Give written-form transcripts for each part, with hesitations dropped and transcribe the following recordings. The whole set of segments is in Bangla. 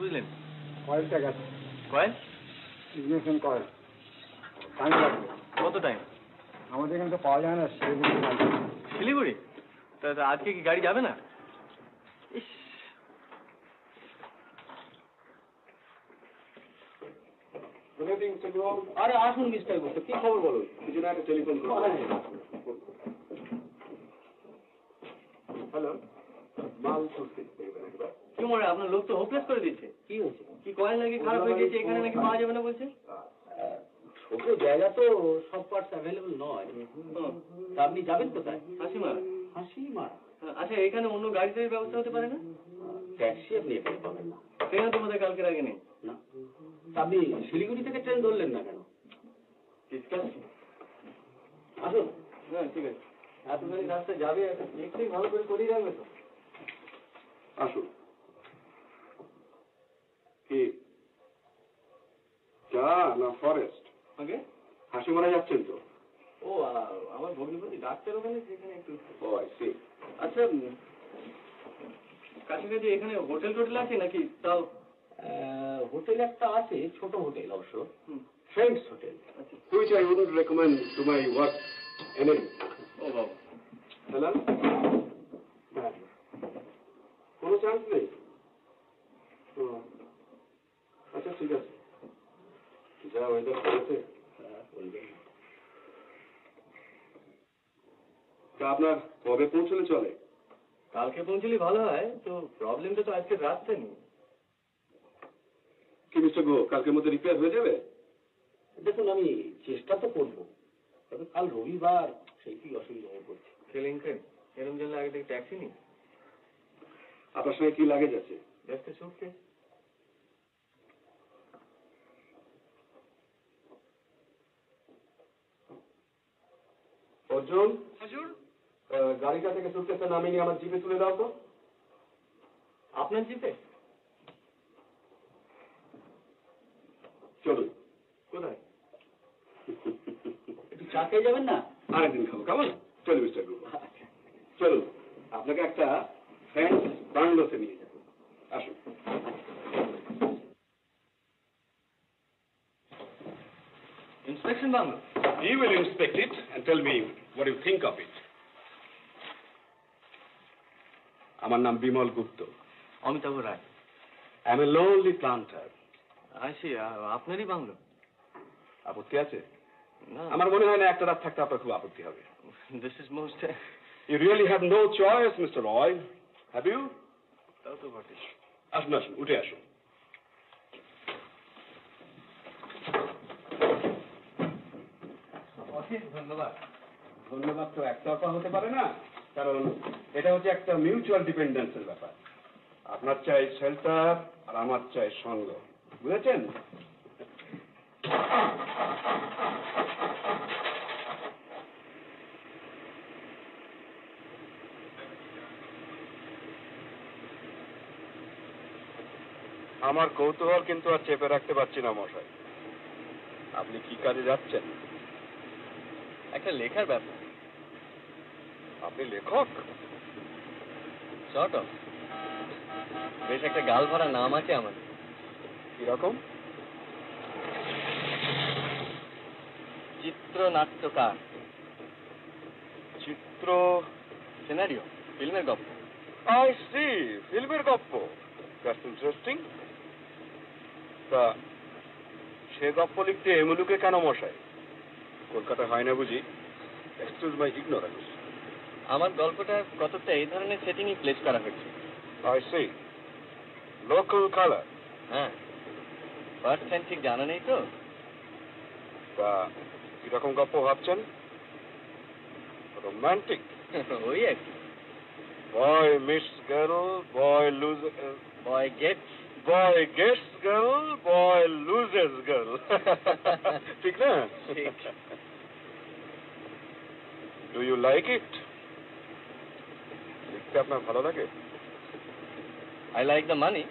বুঝলেন? কয়েলটা গেছে। কয়েল? Ignition coil. টাইম লাগবে। কত টাইম? আমাদের এখানে তো পাওয়া যায় না, শিলিগুড়ি। শিলিগুড়ি? তা আজকে কি গাড়ি যাবে না? ইস, আরে আসুন মিস্টার গুপ্ত, কি খবর বলুন? কিছু না, একটা টেলিফোন। হ্যালো, মাল কি মনে হয় আপনার লোক তো হোপলেস করে দিচ্ছে। কি হয়েছে? কি কয়েল নাকি খারাপ হয়ে গেছে, এখানে নাকি পাওয়া যাবে না বলছে। ছোট জায়গা তো, সব পার্টস অ্যাভেলেবল নয়। তা আপনি যাবেন কোথায়? হাসিমারা। হাসিমারা? আচ্ছা, এখানে অন্য গাড়ি টাড়ির ব্যবস্থা হতে পারে না? ট্যাক্সি আপনি এখানে পাবেন না। ট্রেন তো বোধহয় কালকের আগে নেই। না, আপনি শিলিগুড়ি থেকে ট্রেন ধরলেন না কেন? আসুন। হ্যাঁ, ঠিক আছে। এতখানি রাস্তা যাবে, একটু ভালো করে করিয়ে রাখবে তো। আসুন। কি চা না ফরেস্ট? ওকে, হাসিমারা যাচ্ছেন তো? ও আমার ভগ্নিপতি ডাক্তার ওখানে, সেখানে একটু। ও আই সি। আচ্ছা, কাছাকাছি এখানে হোটেল টোটেল আছে নাকি? তাও হোটেল একটা আছে, ছোট হোটেল অবশ্য, friends hotel, which I wouldn't recommend to my work anything. ও বাবা, হ্যালো, কোনো চান্স নেই? আচ্ছা, ঠিক আছে, যা ওয়েদার করেছে। তা আপনার কবে পৌঁছলে চলে? কালকে পৌঁছলে ভালো হয়, তো প্রবলেমটা তো আজকে রাস্তা নেই। কি মিস্টার গো, কালকের মধ্যে রিপেয়ার হয়ে যাবে? দেখুন, আমি চেষ্টা তো করবো, তবে কাল রবিবার, সেই কি অসুবিধা হয়ে পড়ছে। কেলেঙ্কারি, এরকম জন্য আগে থেকে ট্যাক্সি নিই। আপনার সঙ্গে কি লাগেজ আছে? Just a suitcase. অর্জুন, গাড়িটা থেকে সুটকেসটা নামিয়ে নিয়ে আমার জিপে তুলে দাও তো। আপনার জিপে? চলুন। কোথায়? একটু চা খেয়ে যাবেন না? আরেকদিন খাবো, কেমন? চলুন মিস্টার গ্রুপ, চলুন, আপনাকে একটা ফ্রেন্ডস বাংলোতে নিয়ে যাবো, আসুন। Inspection bungalow? You will inspect it and tell me what you think of it. আমার নাম বিমল গুপ্ত। অমিতাভ রায়। I am a lonely planter. আসি, আপনারই বাংলো? আপত্তি আছে? না, আমার মনে হয় না একটা রাত থাকতে আপনার খুব আপত্তি হবে। This is most. You really have no choice, Mr. Roy. Have you? তাও তো বটে। আসুন আসুন, উঠে আসুন। অশেষ ধন্যবাদ। ধন্যবাদ তো একতরফা হতে পারে না, কারণ এটা হচ্ছে একটা মিউচুয়াল ডিপেন্ডেন্সের ব্যাপার। আপনার চাই শেল্টার আর আমার চাই সঙ্গ, বুঝেছেন? আমার কৌতূহল কিন্তু আর চেপে রাখতে পারছি না মশাই। আপনি কি কাজে যাচ্ছেন? একটা লেখার ব্যাপার। আপনি লেখক? Short of. বেশ একটা গাল ভরা নাম আছে আমাদের। কিরকম? চিত্রনাট্যকার। চিত্র? সিনারিও, ফিল্মের গল্প। আই সি, ফিল্মের গল্প। That's interesting. তা সে গল্প লিখতে এ মুলুকে কেন মশাই? কলকাতা হয় না বুঝি? এক্সকিউজ মাই ইগনোরেন্স। আমার গল্পটা কতটা এই ধরনের সেটিংই প্লেস করা হয়েছে। I see. Local color. হ্যাঁ, ফার্স্ট টাইম ঠিক জানা নেই তো। তা কিরকম গল্প ভাবছেন? রোমান্টিক? ওই আর কি। Boy meets girl, boy lose, boy gets. Boy gets girl, boy loses girl. ঠিক না? ঠিক। Do you like it? দেখতে আপনার ভালো লাগে? I like the money.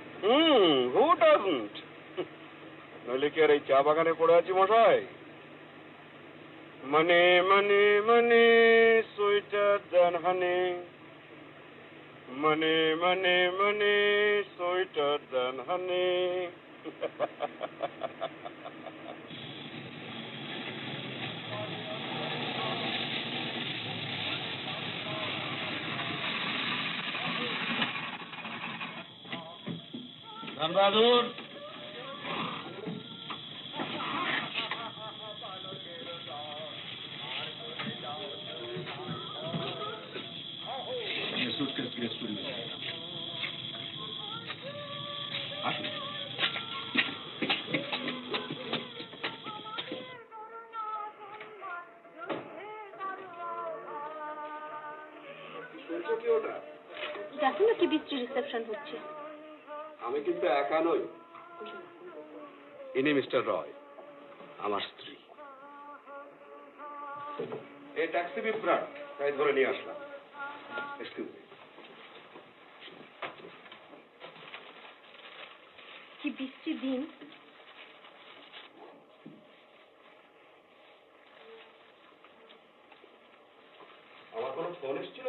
Who doesn't? নইলে কি আর এই চা বাগানে পড়ে আছি মশাই? Money money money sweeter than honey, money money money sweeter than honey. Dhanbahadur, শুনছো কি ওটা? দেখো না কি বিশ্রী রিসেপশন হচ্ছে। আমি কিন্তু একা নই। ইনি মিস্টার রয়, আমার স্ত্রী। এই ট্যাক্সি বিভ্রাট, তাই ধরে নিয়ে আসলাম। Excuse me. কি বিশ্রী দিন। আমার কোনো ফোন এসেছিল?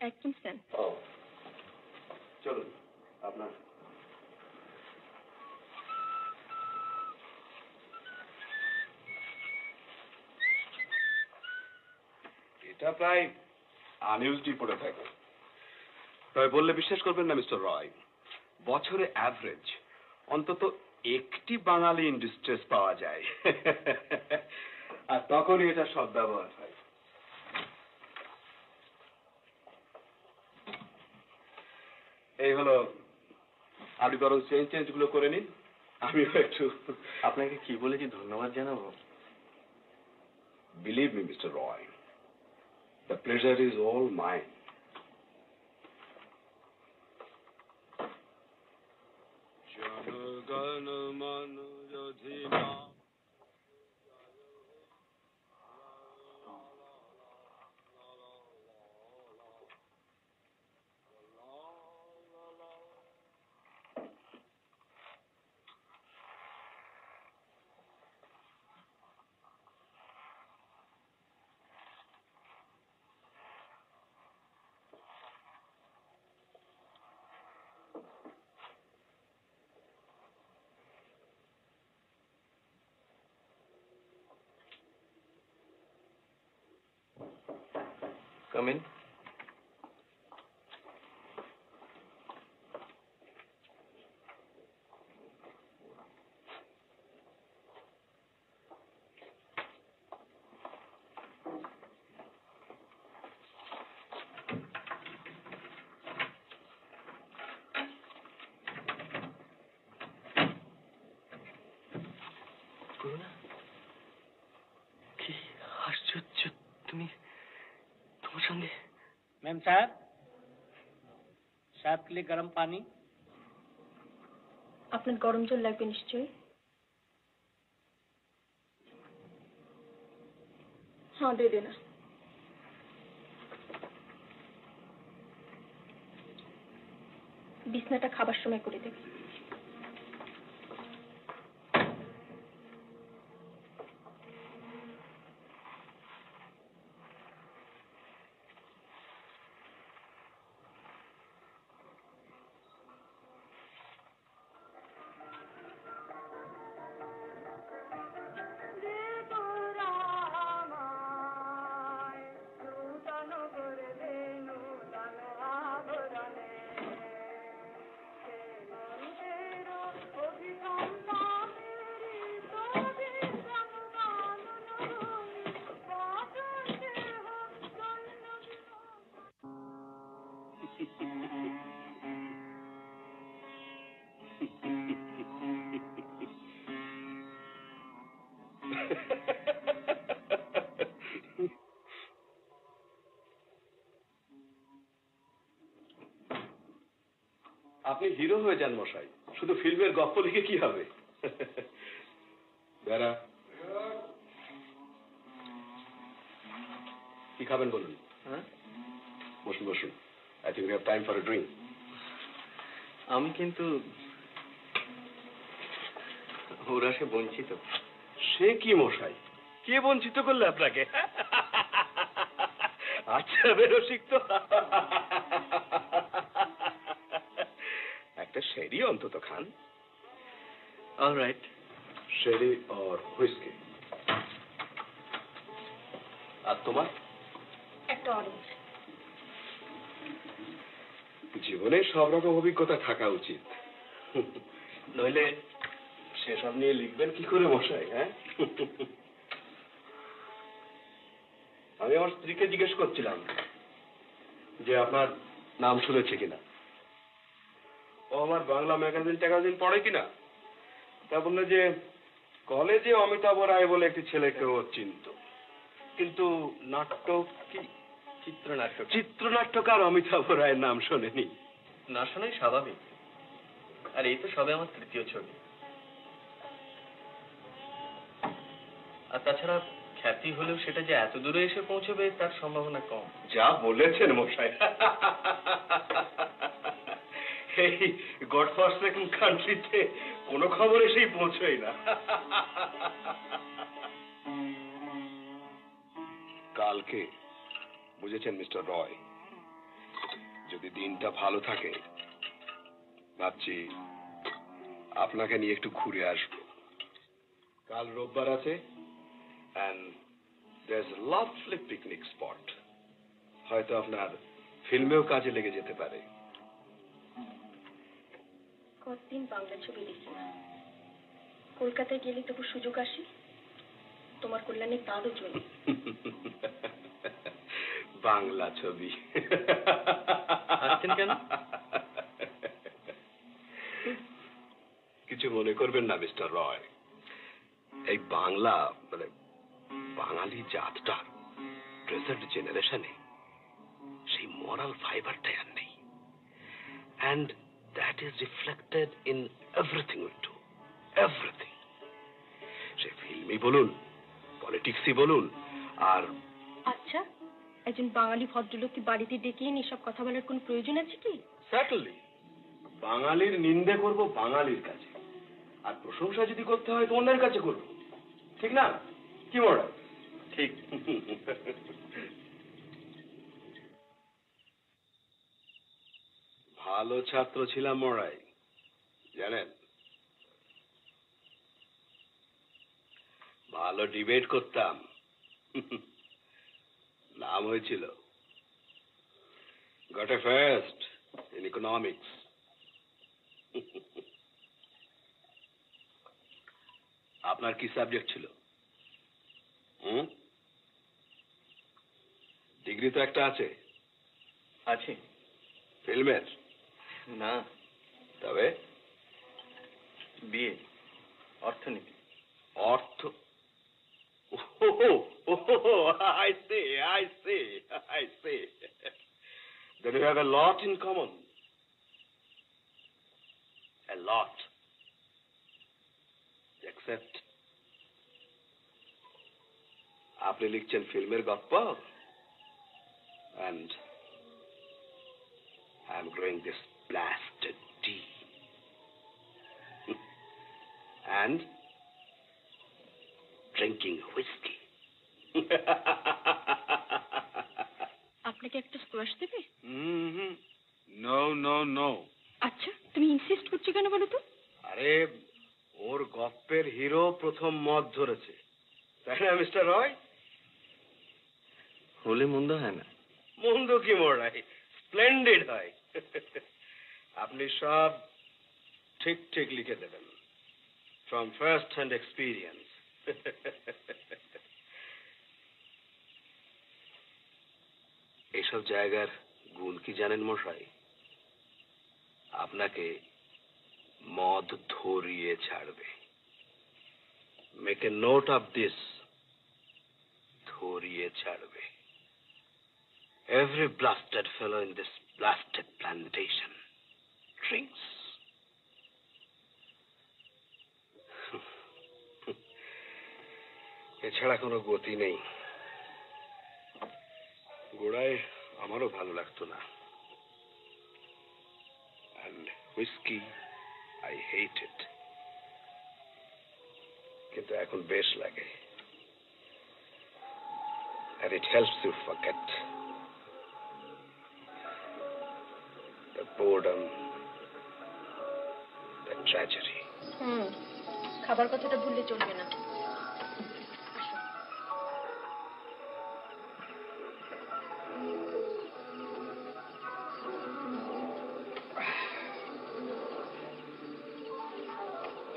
একদম স্যার। ও, চলুন আপনার। এটা প্রায় আনইউজডই পড়ে থাকে। তবে বললে বিশ্বাস করবেন না মিস্টার রয়, বছরে অ্যাভারেজ অন্তত একটি বাঙালি ইন ডিস্ট্রেস পাওয়া যায়। আর তখনই এটা সদ্ব্যবহার হয়। এই হলো, আপনি বরং চেঞ্জ গুলো করে নিন, আমিও একটু। আপনাকে কি বলে যে ধন্যবাদ জানাবো। Believe me mister Roy, the pleasure is all mine. জনগণ মন অধিনায়ক। Come in. করুণা, কি আশ্চর্য তুমি, তোমার সঙ্গে। मैम साहब, साहब के लिए गर्म पानी। আপনার গরম জল লাগবে নিশ্চয়ই। হ্যাঁ, দে দেনা। বিছনাটা খাবার সময় করে দেবে। আপনি হিরো হয়ে যান মশাই, শুধু ফিল্মের গল্প লিখে কি হবে? বেড়া, কি খাবেন বলুন? হ্যাঁ, বসুন বসুন। I think we have time for a drink. আমি কিন্তু ওরা সে বঞ্চিত। সে কি মশাই, কে বঞ্চিত করলে আপনাকে? আচ্ছা, বেরো শিখতো। একটা শেরি অন্তত খান। অলরাইট। শেরি আর হুইস্কি। আর তোমার? একটা অরেঞ্জ। জীবনে সব রকম অভিজ্ঞতা থাকা উচিত, নইলে সেসব নিয়ে লিখবেন কি করে মশাই? হ্যাঁ, আমি আমার স্ত্রীকে জিজ্ঞেস করছিলাম যে আপনার নাম শুনেছে কিনা। ও আমার বাংলা ম্যাগাজিন ট্যাগাজিন পড়ে কিনা। তা বললে যে কলেজে অমিতাভ রায় বলে একটি ছেলেকে ও চিনত, কিন্তু নাট্য কি চিত্রনাট্যকার অমিতাভ রায়ের নাম শোনেনি। না শোনাই স্বাভাবিক। আর এই তো সবে আমার তৃতীয় ছবি। আর তাছাড়া খ্যাতি হলেও সেটা যে এত দূরে এসে পৌঁছবে তার সম্ভাবনা কম। যা বলেছেন মশাই, এই গড ফরসেকেন কান্ট্রিতে কোনো খবর এসেই পৌঁছয় না। কালকে বুঝেছেন মিস্টার রয়, যদি দিনটা ভালো থাকে ভাবছি আপনাকে নিয়ে একটু ঘুরে আসবো। কাল রোববার আছে, and there's a lovely picnic spot. হয়তো আপনার ফিল্মেও কাজে লেগে যেতে পারে। কতদিন বাংলা ছবি দেখি না। কলকাতায় গেলে তবু সুযোগ আসে, তোমার কল্যাণে তারও জন্য। বাংলা ছবি হাসছেন কেন? কিছু মনে করবেন না মিস্টার রয়, এই বাংলা মানে বাঙালি জাতটার প্রেজেন্ট জেনারেশনে সেই মরাল ফাইবারটাই আর নেই, and that is reflected in everything we do, everything. সে ফিল্মই বলুন, পলিটিক্সই বলুন, আর আচ্ছা, একজন বাঙালি ভদ্রলোককে বাড়িতে ডেকে এনে সব কথা বলার কোনো প্রয়োজন আছে কি? সার্টেনলি বাঙালির নিন্দে করব বাঙালির কাছে, আর প্রশংসা যদি করতে হয় তো অন্যের কাছে করব, ঠিক না? কি মনে? ঠিক। ভালো ছাত্র ছিলাম মরাই, জানেন। ভালো ডিবেট করতাম, নাম হয়েছিল। Got a first in economics. আপনার কি সাবজেক্ট ছিল? ডিগ্রি তো একটা আছে। আছে। ফিল্মের? না। তবে? বিএ অর্থনীতি। অর্থ? Oh, I see. Then you have a lot in common. A lot. Except আপনি লিখছেন ফিল্মের গল্প, and I'm growing this blasted tea. And drinking whiskey. আপনাকে একটা স্ক্রাশ দেবে? No. আচ্ছা, তুমি ইনসিস্ট করছো কেন বলো তো? আরে ওর গপ্পের হিরো প্রথম মদ ধরেছে, তাই না মিস্টার রয়? হলে মন্দ হয় না। মন্দ কি মরাই, স্প্লেন্ডেড হয়। আপনি সব ঠিক ঠিক লিখে দেবেন, ফ্রম ফার্স্ট হ্যান্ড এক্সপিরিয়েন্স। এইসব জায়গার গুণ কি জানেন মশাই? আপনাকে মদ ধরিয়ে ছাড়বে, make a note of this, ধরিয়ে ছাড়বে। Every blasted fellow in this blasted plantation drinks. এছাড়া কোনো গতি নেই। গোড়ায় আমারও ভালো লাগতো না, and whiskey I hate it, কিন্তু এখন বেশ লাগে, and it helps you forget the boredom, the tragedy. খাবার কথাটা ভুললে চলবে না।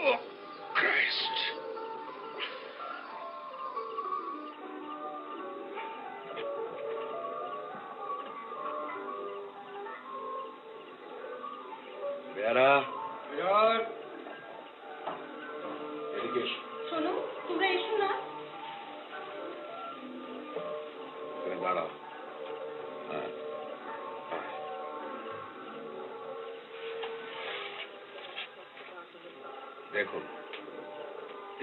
Oh, Christ. বেয়ারা, এদিকে এসো। শোনো, তোমরা এসো না। এখানে দাঁড়াও। হ্যাঁ। দেখুন,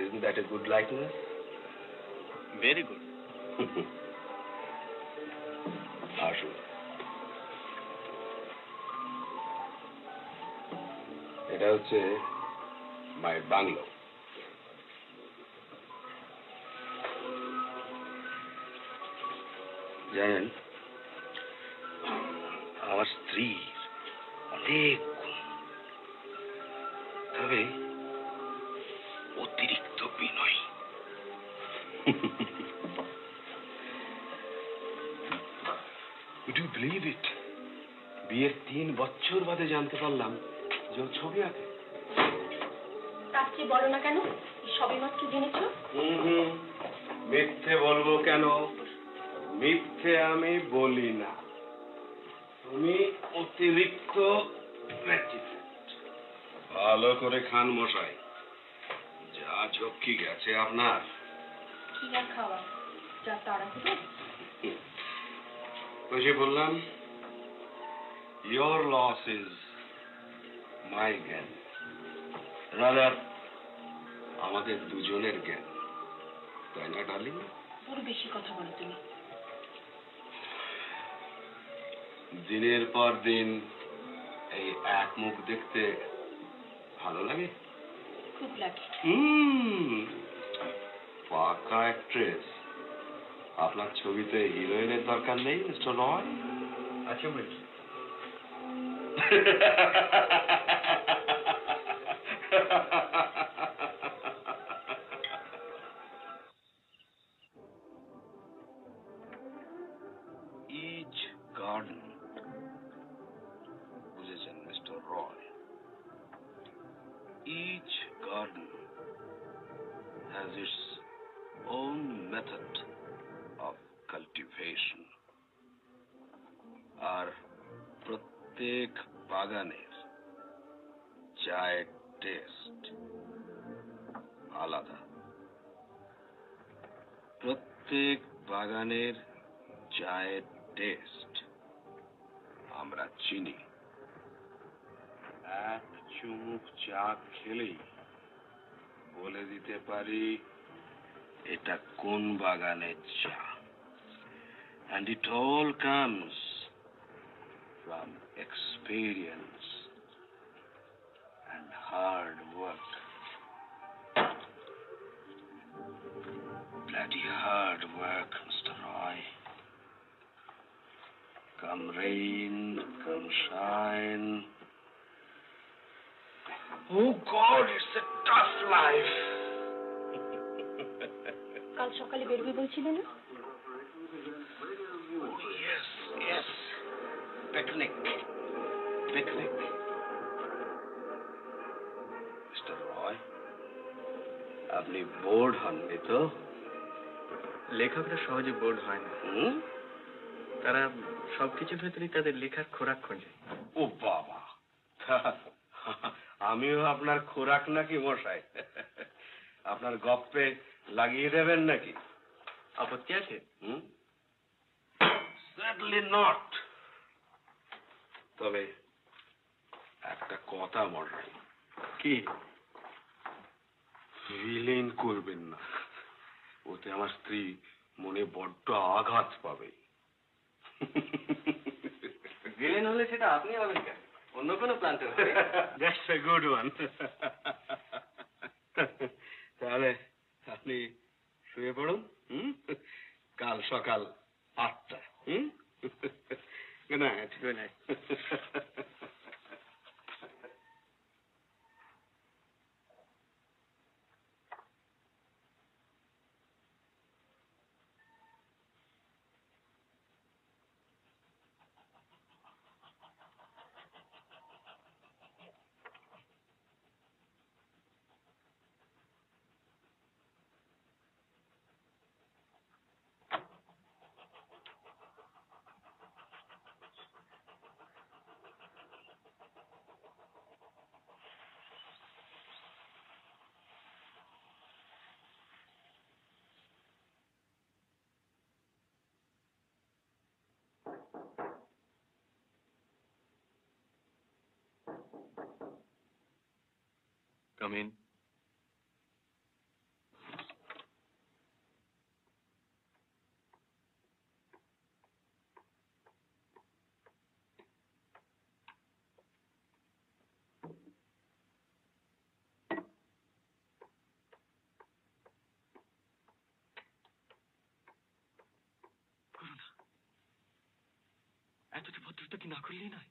isn't that a good likeness? Very good. আসুন। এটা হচ্ছে মাই বাংলো। জানেন, আমার স্ত্রীর অনেক গুণ, তবে অতিরিক্ত বিনয়ী। Would you believe it? বিয়ের 3 বছর বাদে জানতে পারলাম যে ও ছবি আঁকে। তার চেয়ে বলো না কেন, সবে মাত্র জেনেছো। মিথ্যে বলবো কেন? মিথ্যে আমি বলি না। তুমি অতিরিক্ত ভালো করে খান মশাই, যা ঝক্কি গেছে আপনার। কি আর খাওয়া, যা তাড়া হবে। ওই যে বললাম, your loss is my gain, rather আমাদের দুজনের জ্ঞান, তাই না ডার্লিং? বড় বেশি কথা বলো তুমি। দিনের পর দিন এই এক মুখ দেখতে ভালো লাগে? খুব লাগে। পাকা অ্যাক্ট্রেস। আপনার ছবিতে হিরোইনের দরকার নেই মিস্টার রয়? আচ্ছা বলছি। Each garden, বুঝেছেন mister Roy, each garden has its own method of cultivation. আর প্রত্যেক বাগানের চায়ের টেস্ট আলাদা। প্রত্যেক বাগানের চায়ের টেস্ট আমরা চিনি। এক চুমুক চা খেলেই বলে দিতে পারি এটা কোন বাগানের চা। And it all comes from experience and hard work. Bloody hard work, Mr. Roy. Come rain, come shine. Oh God, it's a tough life. কাল সকালে বেরোবে বলছিলে না? Yes, yes. Picnic. Picnic. Mr. Roy, আপনি বোর্ড হননি তো? লেখকরা সহজে বোর্ড হয় না, তারা সবকিছুর ভেতরেই তাদের লেখার খোরাক খোঁজে। ও বাবা, আমিও আপনার খোরাক নাকি মশাই? আপনার গপ্পে লাগিয়ে দেবেন নাকি? আপত্তি আছে? Certainly not. তবে একটা কথা মনে কি? ভিলেন করবেন না, ওতে আমার স্ত্রী মনে বড্ড আঘাত পাবে। ভিলেন হলে সেটা আপনি হবেন কেন? অন্য কোনো প্ল্যান্টার হবে। That's a good one. তাহলে আপনি শুয়ে পড়ুন, কাল সকাল 8টা। Good night. Good night. Come in. করুণা, এতটা ভদ্রতা কি না করলেই নয়?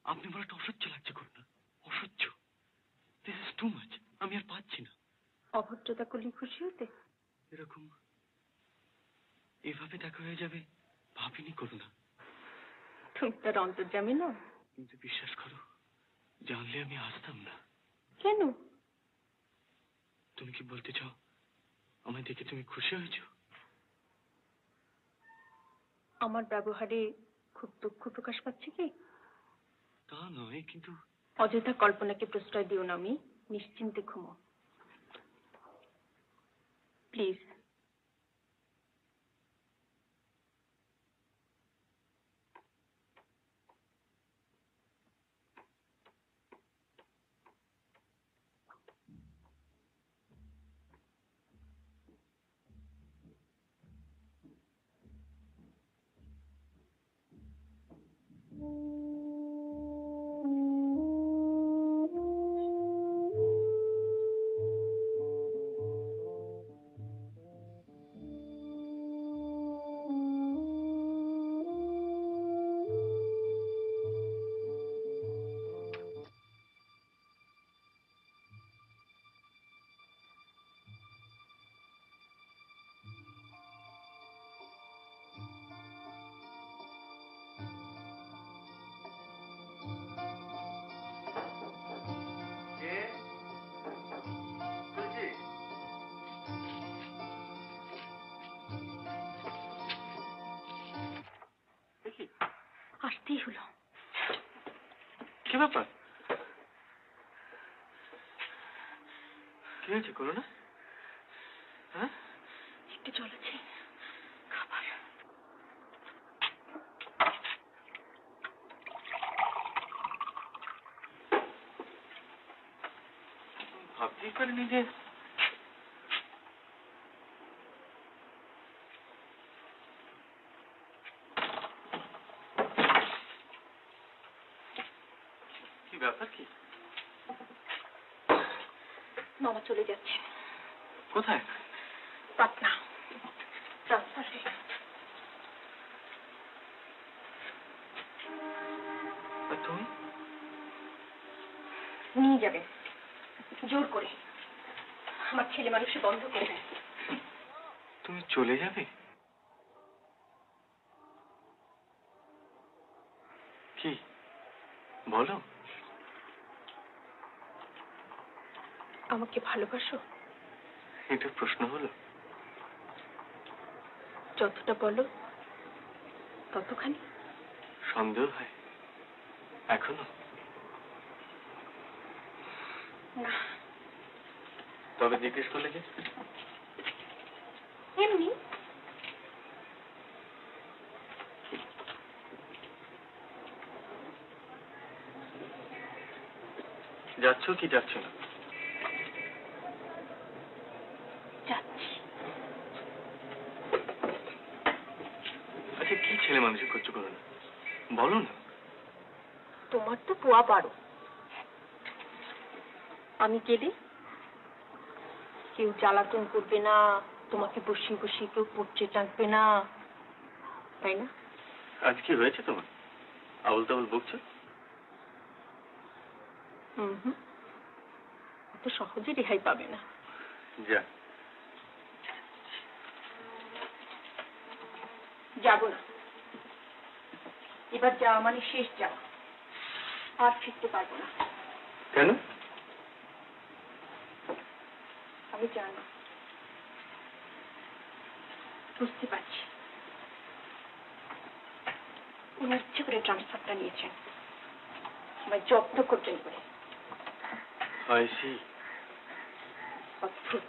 আপনি বড় একটা অসহ্য লাগছে করুণা, অসহ্য। This is too much. আমি আর পাচ্ছি না। অভদ্রতা করলে খুশি হতে? এরকম এভাবে দেখা হয়ে যাবে ভাবিনি করুণা। তুমি তার অন্তর্যামী নও? কিন্তু বিশ্বাস করো, জানলে আমি আসতাম না। কেন? তুমি কি বলতে চাও আমায় দেখে তুমি খুশি হয়েছো? আমার ব্যবহারে খুব দুঃখ প্রকাশ পাচ্ছে কি? তা নয়, কিন্তু অযথা কল্পনাকে প্রশ্রয় দিও না। আমি নিশ্চিন্তে ঘুমো প্লিজ। আসতেই হলো। কি ব্যাপার? কি হয়েছে করুণা? হ্যাঁ, একটু জল আছে? খাবার? ভাবতেই পারিনি যে কি ব্যাপার। কি মামা চলে যাচ্ছে। কোথায়? পাটনা, ট্রান্সফারে। আর তুমি? নিয়ে যাবে জোর করে। আমার ছেলে মানুষে বন্ধ করে। তুমি চলে যাবে? কি বলো? আমাকে ভালোবাসো? এটা প্রশ্ন হলো? যতটা বলো ততখানি। সন্দেহ হয় এখনো? না, তবে জিজ্ঞেস করলে যে? এমনি। যাচ্ছ কি যাচ্ছ না? যাচ্ছি। আচ্ছা, কি ছেলে মানুষের খরচ করো না, বলো না। তোমার তো পোয়া পারো। আমি গেলে কেউ জ্বালাতন করবে না, তোমাকে বসিয়ে বসিয়ে কেউ পড়ছে চাকবে না, তাই না? আজ কি হয়েছে তোমার? আবল তাবল বকছো? হুম, এত সহজে রেহাই পাবে না। যা। যাবো না। এবার যাওয়া মানে শেষ যাওয়া, আর ফিরতে পারবো না। কেন? আমি জানি, বুঝতে পারছি। উনি ইচ্ছে করে ট্রান্সফারটা নিয়েছেন, আমায় জব্দ করবেন করে। I see. অদ্ভুত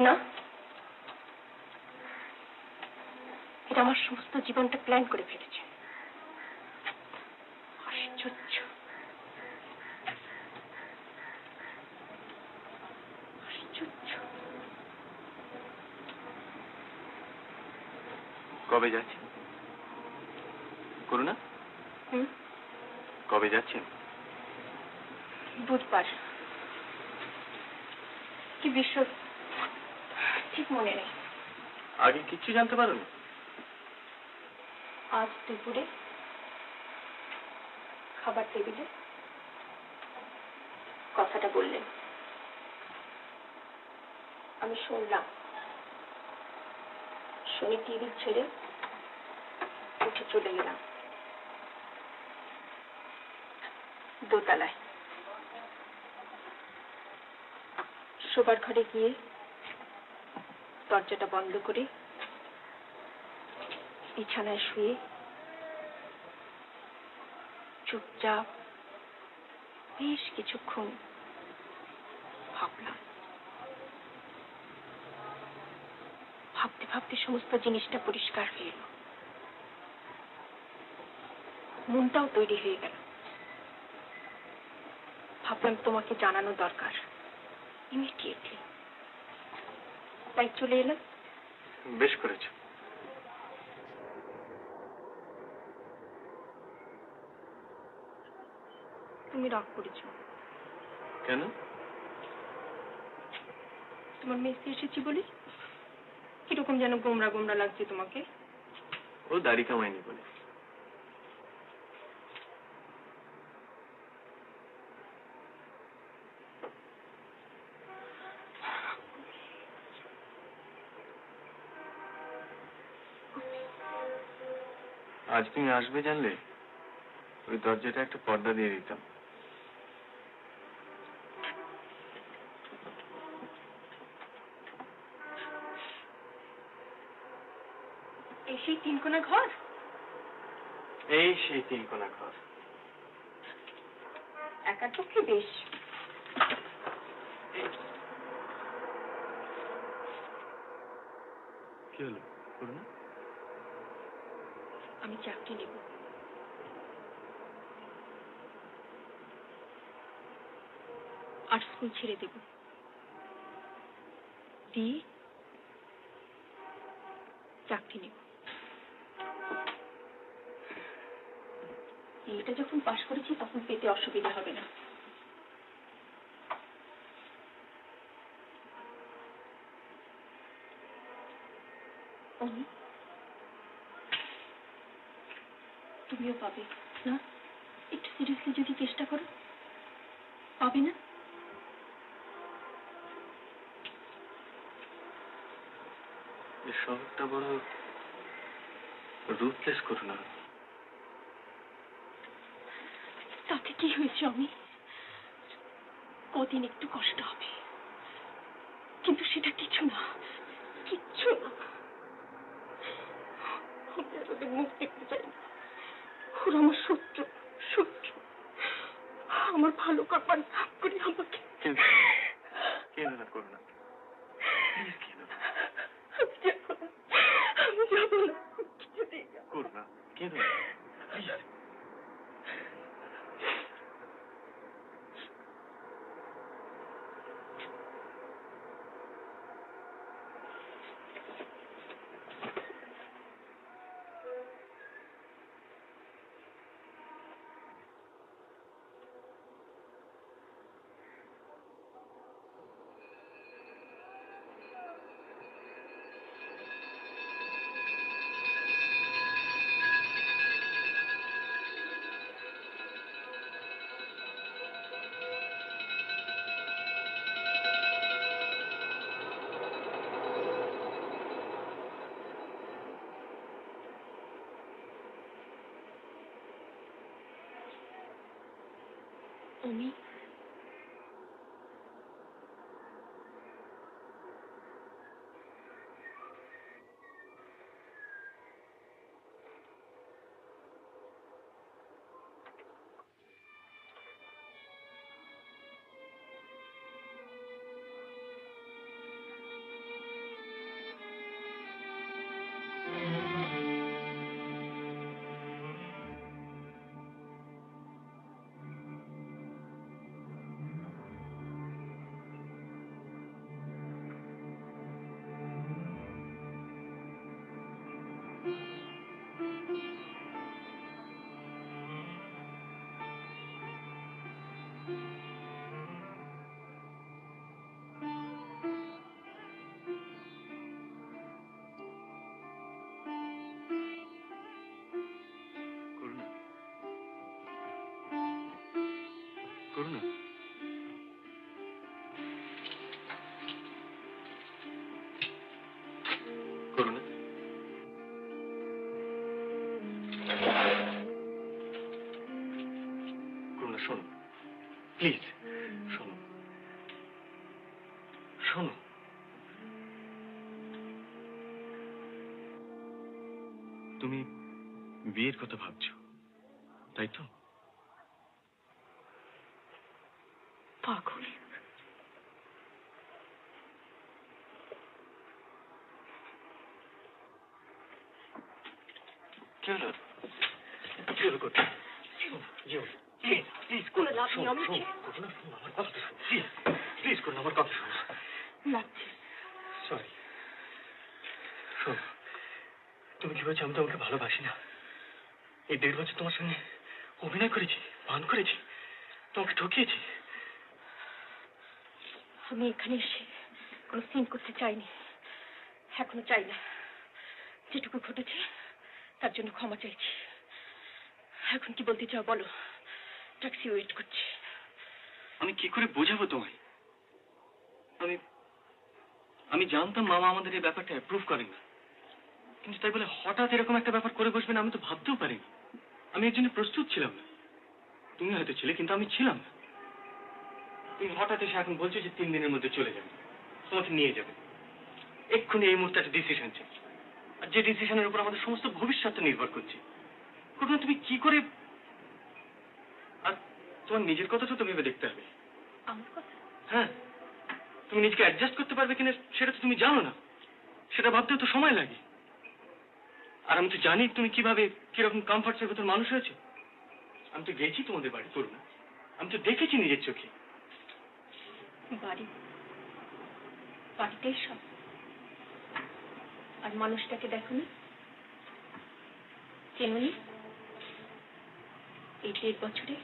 না? এটা আমার সমস্ত জীবনটা প্ল্যান করে ফেলেছে। আশ্চর্য, আশ্চর্য। কবে যাচ্ছে করুণা? কবে যাচ্ছেন? বুধবার। কি বিষয় ঠিক মনে নেই। আগে কিচ্ছু জানতে পারো না? আজ দুপুরে খাবার টেবিলে কথাটা বললেন, আমি শুনলাম। শুনে টিভি ছেড়ে উঠে চলে গেলাম দোতলায়। শোবার ঘরে গিয়ে দরজাটা বন্ধ করে বিছানায় শুয়ে চুপচাপ বেশ কিছুক্ষণ ভাবলাম। ভাবতে ভাবতে সমস্ত জিনিসটা পরিষ্কার হয়ে এলো, মনটাও তৈরি হয়ে গেল। ভাবলাম তোমাকে জানানো দরকার ইমিডিয়েটলি, তাই চলে এলাম। বেশ করেছ। তুমি রাগ করেছো কেন? তোমার মেসে এসেছি বলি? কিরকম যেন গোমরা গোমরা লাগছে তোমাকে। ও দাড়ি কামায়নি বলে। আজ তুমি আসবে জানলে ওই দরজাটা একটা পর্দা দিয়ে দিতাম। এই সেই তিনকোনা ঘর? এই সেই তিনকোনা ঘর। একার পক্ষে বেশ। কি হলো করুণা? আমি চাকরি নেব। আর স্কুল ছেড়ে দেব, দিয়ে চাকরি নেব। এটা যখন পাশ করেছি তখন পেতে অসুবিধা হবে না। তুমিও পাবে না? একটু সিরিয়াসলি যদি চেষ্টা করো, পাবে না? এই শহরটা বড় রুথলেস করুণা। তাতে কি হয়েছে? আমি কদিন একটু কষ্ট হবে, কিন্তু সেটা কিছু না, কিচ্ছু না। আমি আর ওদের মুখ দেখতে চাই না। ওরা আমার শত্রু, শত্রু। আমার ভালো করবার নাম করে আমাকে কেঁদো না, করুণা, প্লিজ কেঁদো না, আমি যাবো না, কিছুতেই যাবো না। করুণা, কেঁদো না, প্লিজ। আমি করুণা, করুণা, করুণা, করুণা, শোনো, প্লিজ, শোনো, শোনো। তুমি বিয়ের কথা ভাবছো, তাই তো? পাগল। কি হলো? কি হলো করতে? প্লিজ, প্লিজ, কোনো লাভ নেই, আমি করুণা, শোনো আমার কথা শোনো, প্লিজ, প্লিজ, করুণা, আমার কথা শোনো। লাগছে। সরি। শোনো, তুমি কি বলছো? আমি তোমাকে ভালোবাসি না। এই 1.5 বছর তোমার সঙ্গে অভিনয় করেছি, পান করেছি, তোমাকে ঠকিয়েছি। আমি এখানে এসে কোনো সিন করতে চাইনি, এখনো চাই না। যেটুকু ঘটেছে তার জন্য ক্ষমা চাইছি। এখন কি বলতে চাও বলো? ট্যাক্সি ওয়েট করছে। আমি কি করে বোঝাবো তোমায়? আমি জানতাম মামা আমাদের এই ব্যাপারটা অ্যাপ্রুভ করেন না, কিন্তু তাই বলে হঠাৎ এরকম একটা ব্যাপার করে বসবেন আমি তো ভাবতেও পারিনি। আমি এর জন্য প্রস্তুত ছিলাম না। তুমি হয়তো ছিলে, কিন্তু আমি ছিলাম না। তুমি হঠাৎ এসে এখন বলছো যে 3 দিনের মধ্যে চলে যাবে, তোমাকে নিয়ে যাবে। এক্ষুনি এই মুহূর্তে একটা ডিসিশন চাই, আর যে ডিসিশনের উপর আমাদের সমস্ত ভবিষ্যৎ নির্ভর করছে। করুন, তুমি কি করে? আর তোমার নিজের কথাটা তো ভেবে দেখতে হবে। আমার কথা? হ্যাঁ, তুমি নিজেকে অ্যাডজাস্ট করতে পারবে কিনা সেটা তো তুমি জানো না। সেটা ভাবতেও তো সময় লাগে। আর আমি তো জানি তুমি কিভাবে, কিরকম কমফর্টসের ভেতর মানুষ হয়েছে। আমি তো গেছি তোমাদের বাড়ি, করুন, আমি তো দেখেছি নিজের চোখে। বাড়ি, বাড়িতেই সব। আর মানুষটাকে দেখোনি, চেনুনি? এই 1.5 বছরে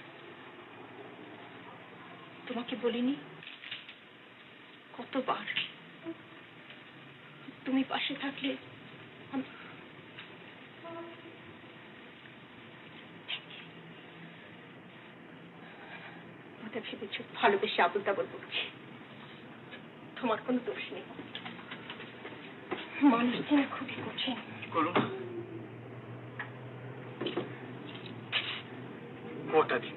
তোমাকে বলিনি কতবার তুমি পাশে থাকলে আমাদের ভেবেছ ভালোবেসে আবল তাবল বলছি। তোমার কোনো দোষ নেই। মানুষ চেনা খুবই কঠিন। করুন, কটা দিন,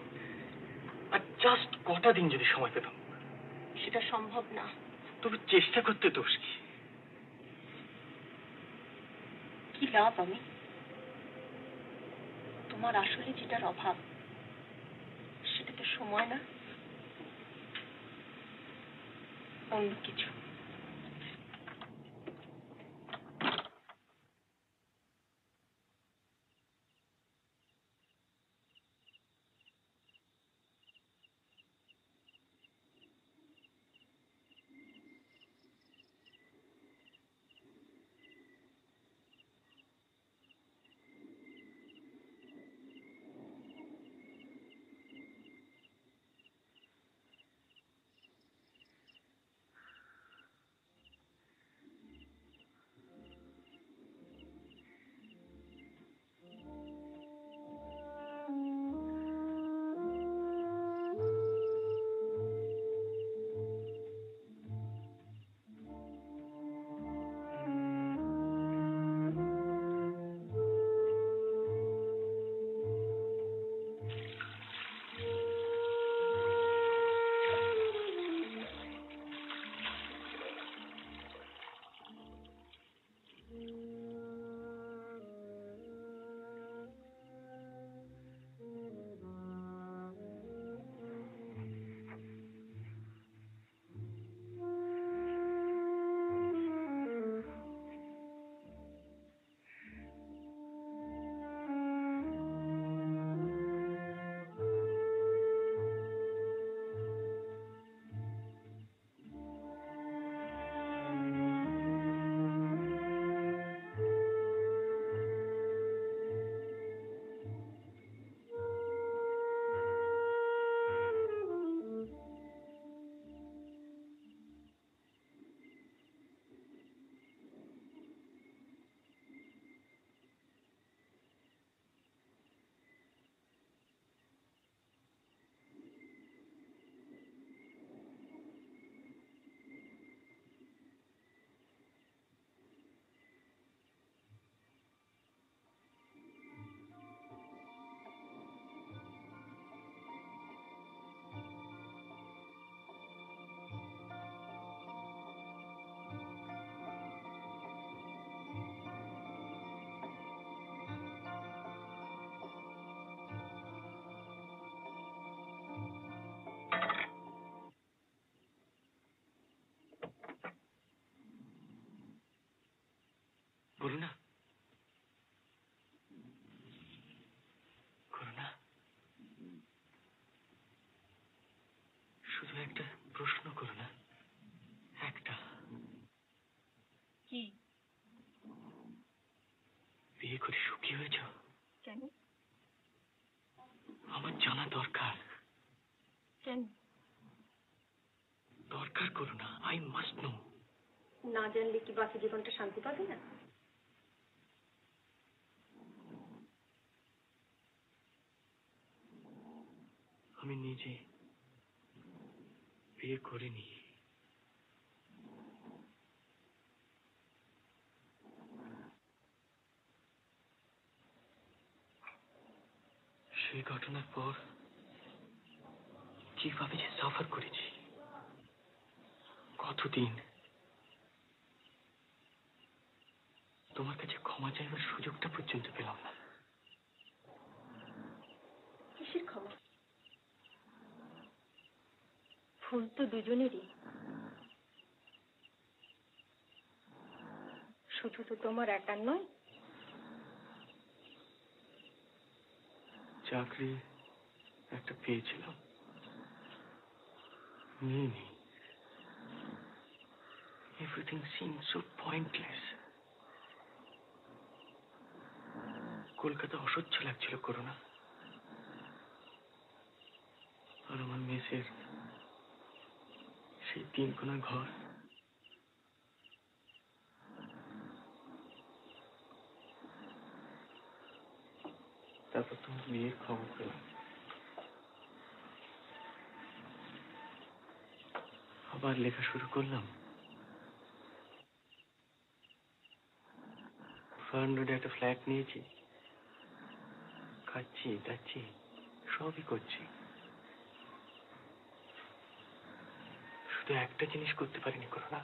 আর জাস্ট কটা দিন যদি সময় পেতাম। সেটা সম্ভব না। তবে চেষ্টা করতে দোষ কি? কি লাভ? আমি তোমার আসলে যেটার অভাব সেটা তো সময় না। অন্য কিছু। করুণা, করুণা, শুধু একটা প্রশ্ন করুণা, একটা। কি? বিয়ে করে সুখী হয়েছ? কেন? আমার জানা দরকার। কেন? দরকার করুণা, আই মাস্ট নো। না জানলে কি বাকি জীবনটা শান্তি পাবে না? আমি নিজে বিয়ে করিনি। সেই ঘটনার পর কিভাবে যে সাফার করেছি, কতদিন। তোমার কাছে ক্ষমা চাইবার সুযোগটা পর্যন্ত পেলাম না। কিসের ক্ষমা? ভুল তো দুজনেরই। শুধু তো তোমার একার নয়। চাকরি একটা পেয়েছিলাম, নিইনি। Everything seemed so pointless. Kolkata অসহ্য লাগছিল করোনা। আর আমার মেসের সেই 3 কোণা ঘর। তারপর তোমার বিয়ের খবর পেলাম। আবার লেখা শুরু করলাম। ফার্ন রোডে একটা ফ্ল্যাট নিয়েছি, খাচ্ছি দাচ্ছি সবই করছি। শুধু একটা জিনিস করতে পারিনি করোনা,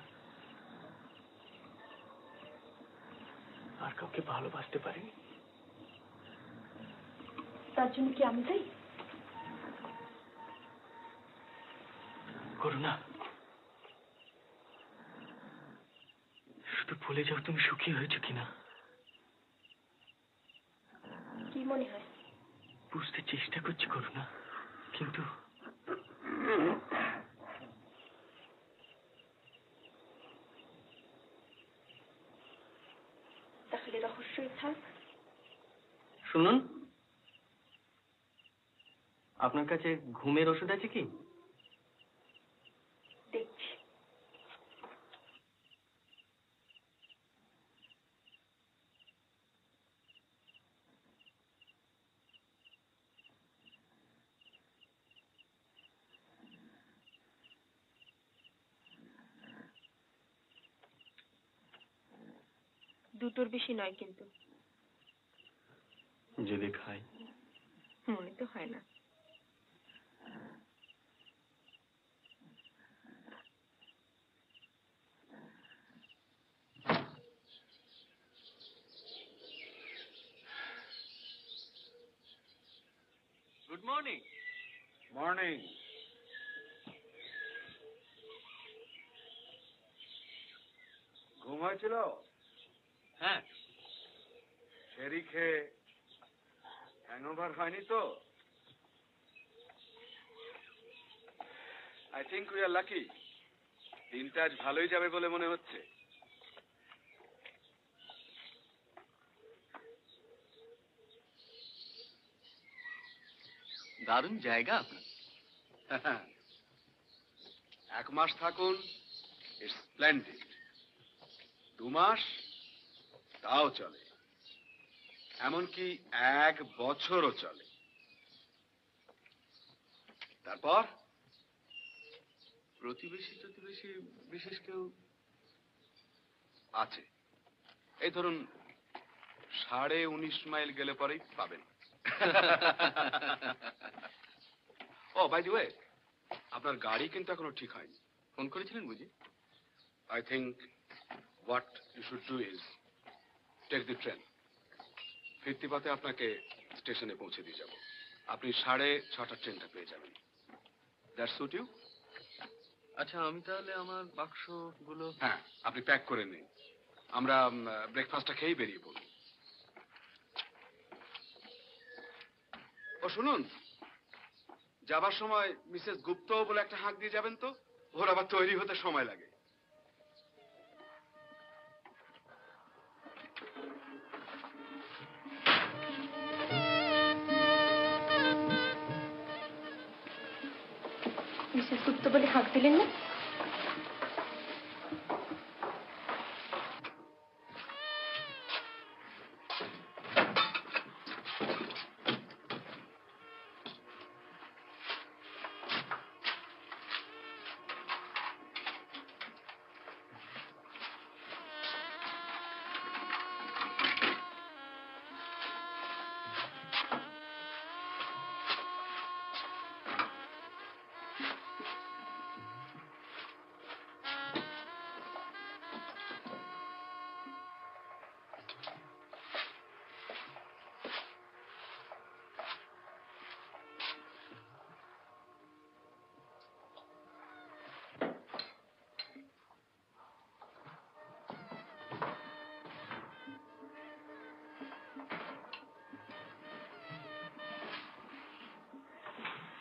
আর কাউকে ভালোবাসতে পারিনি। তার জন্য কি আমি চাই? করোনা, শুধু বলে যাও তুমি সুখী হয়েছো কিনা। কি মনে হয়? বুঝতে চেষ্টা করছি করুণা, কিন্তু তাহলে রহস্যই থাক। শুনুন, আপনার কাছে ঘুমের ওষুধ আছে কি? দেখছি। দুটোর বেশি নয় কিন্তু। যদি খাই? মনে তো হয় না। Good morning. মর্নিং। ঘুম হয়েছিল? হ্যাঁ। সেরি খেয়ে হ্যাংওভার হয়নি তো? I think we are lucky. দিনটা আজ ভালোই যাবে বলে মনে হচ্ছে। দারুণ জায়গা আপনার। 1 মাস থাকুন, ইটস স্প্লেন্ডিড। 2 মাস তাও চলে, এমনকি 1 বছরও চলে। তারপর প্রতিবেশী বিশেষ কেউ আছে, এই ধরুন 19.5 মাইল গেলে পরেই পাবেন। ও বাই দ্য ওয়ে, আপনার গাড়ি কিন্তু এখনো ঠিক হয়নি। ফোন করেছিলেন বুঝি? I think what you should do is take the train. ফিরতি পথে আপনাকে স্টেশনে পৌঁছে দিয়ে যাব। আপনি 6:30 ট্রেনটা পেয়ে যাবেন। That suit you? আচ্ছা, আমি তাহলে আমার বাক্সগুলো। হ্যাঁ, আপনি প্যাক করে নিন। আমরা ব্রেকফাস্টটা খেয়েই বেরিয়ে পড়ব। ও শুনুন, যাবার সময় মিসেস গুপ্ত বলে একটা হাঁক দিয়ে যাবেন তো, ওর আবার তৈরি হতে সময় লাগে। মিসেস গুপ্ত বলে হাঁক দিলেন না?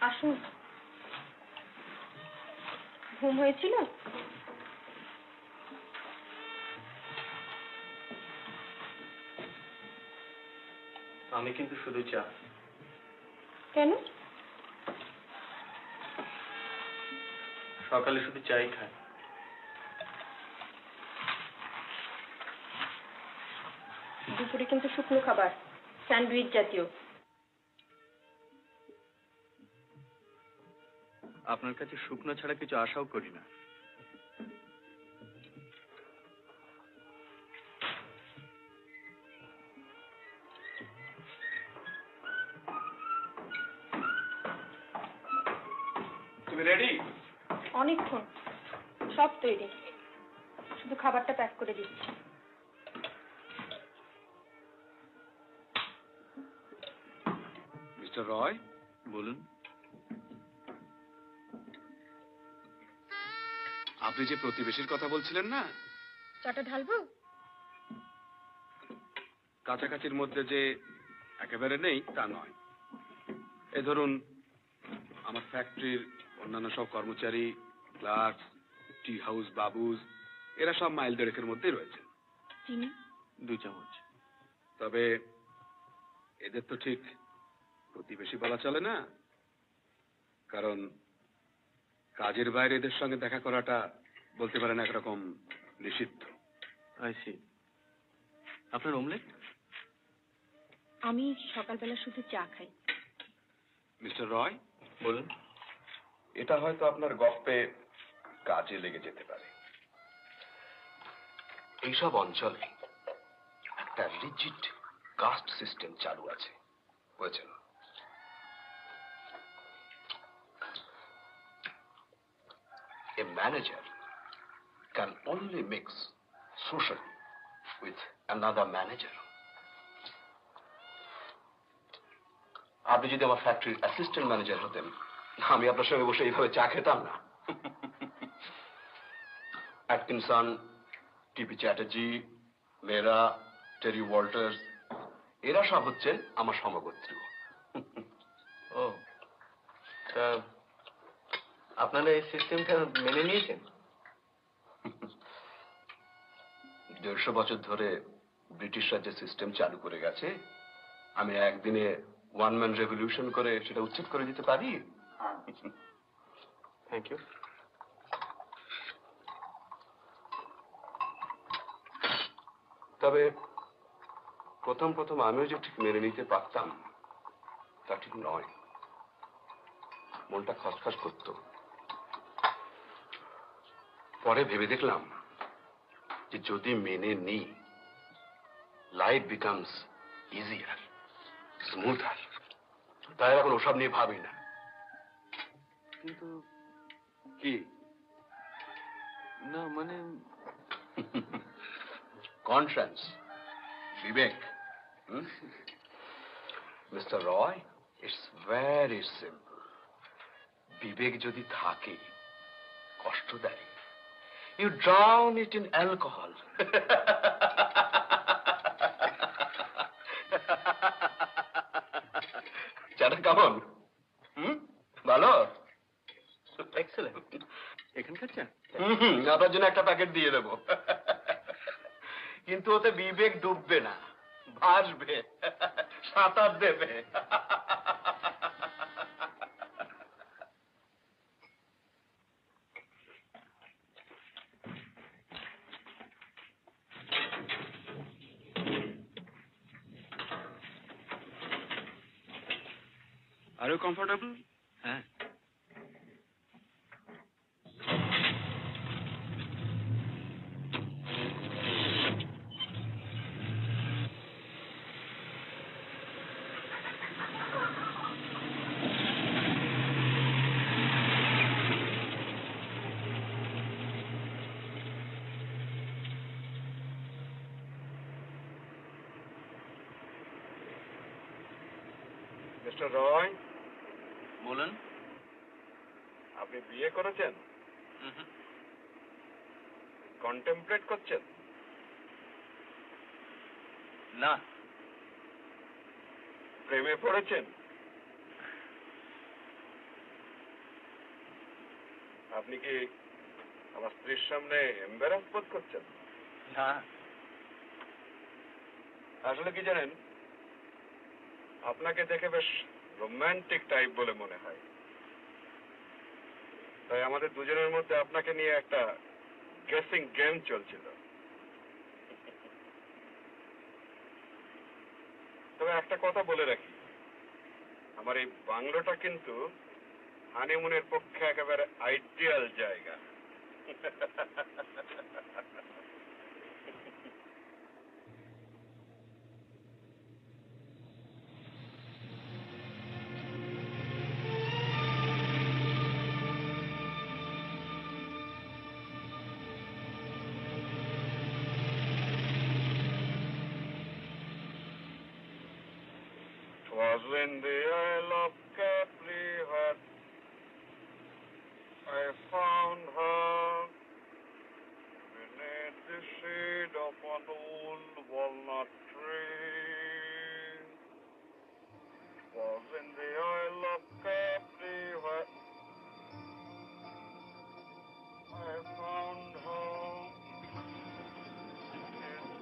আসুন। ঘুম হয়েছিল? আমি কিন্তু শুধু চা। কেন? সকালে শুধু চাই খাই। দুপুরে কিন্তু শুকনো খাবার, স্যান্ডউইচ জাতীয়। আপনার কাছে শুকনো ছাড়া কিছু আশাও করি না। তুমি রেডি? অনেকক্ষণ, সব তৈরি, শুধু খাবারটা প্যাক করে দিচ্ছি। মিস্টার রয়, বলুন। আপনি যে প্রতিবেশীর কথা বলছিলেন না, চাটা ঢালবো? কাছাকাছির মধ্যে যে একেবারে নেই তা নয়। এই ধরুন, আমার ফ্যাক্টরির অন্যান্য সব কর্মচারী, ক্লার্ক, টি হাউস বাবুজ, এরা সব মাইল দেড়েকের মধ্যেই রয়েছে। চিনি 2 চামচ। তবে এদের তো ঠিক প্রতিবেশী বলা চলে না, কারণ কাজের বাইরে এদের সঙ্গে দেখা করাটা বলতে পারেন একরকম নিষিদ্ধ। I see. আপনার অমলেট? আমি সকালবেলা শুধু চা খাই। মিস্টার রয়, বলুন। এটা হয়তো আপনার গপ্পে কাজে লেগে যেতে পারে। এইসব অঞ্চলে একটা রিজিড কাস্ট সিস্টেম চালু আছে, বুঝেছেন? A manager can only mix socially with another manager. আপনি যদি আমার ফ্যাক্টরির অ্যাসিস্ট্যান্ট ম্যানেজার হতেন, আমি আপনার সঙ্গে বসে এইভাবে চা খেতাম না। অ্যাটকিনসন, টিপি চ্যাটার্জি, মেরা, টেরি ওয়াল্টার্স, এরা সব হচ্ছেন আমার সমগোত্রীয়। ও, তা আপনারা এই সিস্টেমটা মেনে নিয়েছেন? 150 বছর ধরে ব্রিটিশরা যে সিস্টেম চালু করে গেছে, আমি একদিনে ওয়ান ম্যান রেভলিউশন করে সেটা উচ্ছেদ করে দিতে পারি? Thank you. তবে প্রথম প্রথম আমিও যে ঠিক মেনে নিতে পারতাম তা ঠিক নয়। মনটা খসখস করত। পরে ভেবে দেখলাম যে যদি মেনে নিই, লাইফ বিকামস ইজিয়ার, স্মুথার। তাই এখন ওসব নিয়ে ভাবি না। কিন্তু কি? না মানে কনসায়েন্স, বিবেক। Mister Roy, it's very simple. বিবেক যদি থাকে, কষ্ট দেয়, you drown it in alcohol. চাটা কেমন? ভালো? এক্সেলেন্ট। এখানকার চা? আপনার জন্য একটা প্যাকেট দিয়ে দেবো। কিন্তু ওতে বিবেক ডুববে না, ভাসবে, সাঁতার দেবে। Are you comfortable? হ্যাঁ। মিস্টার রয়, বলুন। আপনি বিয়ে করেছেন? কন্টেমপ্লেট করছেন? না। প্রেমে পড়েছেন? আপনি কি আমার স্ত্রীর সামনে এম্বারাস বোধ করছেন? না। আসলে কি জানেন, আপনাকে দেখে বেশ রোমান্টিক টাইপ বলে মনে হয়। তাই আমাদের দুজনের মধ্যে আপনাকে নিয়ে একটা গেসিং গেম চলছিল। তবে একটা কথা বলে রাখি, আমার এই বাংলোটা কিন্তু হানিমুনের পক্ষে একেবারে আইডিয়াল জায়গা। Was when the Isle of Capri had I found her beneath the shade of an old walnut tree was in the Isle of Capri where I found home. In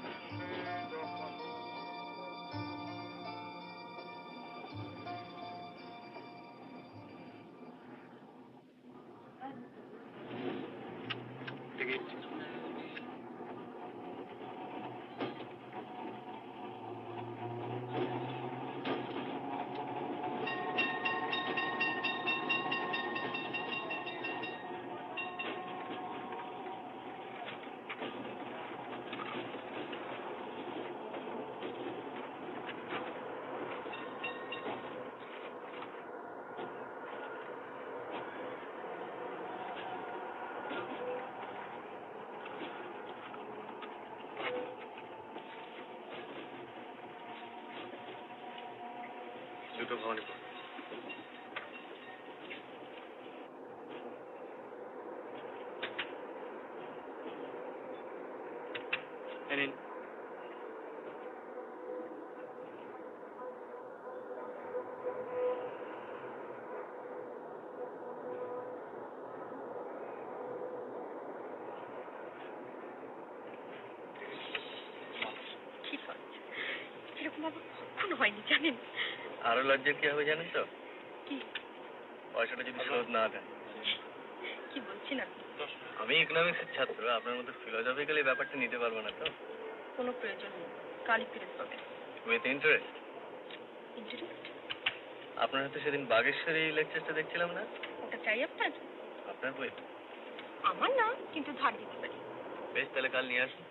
the shade of an ticket দুটো ভবানী নিন কি লজ্জা, এরকম আবার কখনো হয়নি জানেন। আরো লজ্জা কি হবে জানেন তো? কি পয়সাটা যদি শোধ না দেন। কি বলছেন আপনি? আমি ইকোনমিক্সের ছাত্র, আপনার মতো ফিলোসফিক্যালি ব্যাপারটা নিতে পারবো না তো। কোনো প্রয়োজন নেই, কালই ফেরত পাবেন। With interest. ইন্টারেস্ট? আপনার হাতে সেদিন বাগেশ্বরী লেকচারটা দেখছিলাম না? ওটা চাই আপনার? আপনার বই? আমার না, কিন্তু ধার দিতে পারি। বেশ, তাহলে কাল নিয়ে আসুন।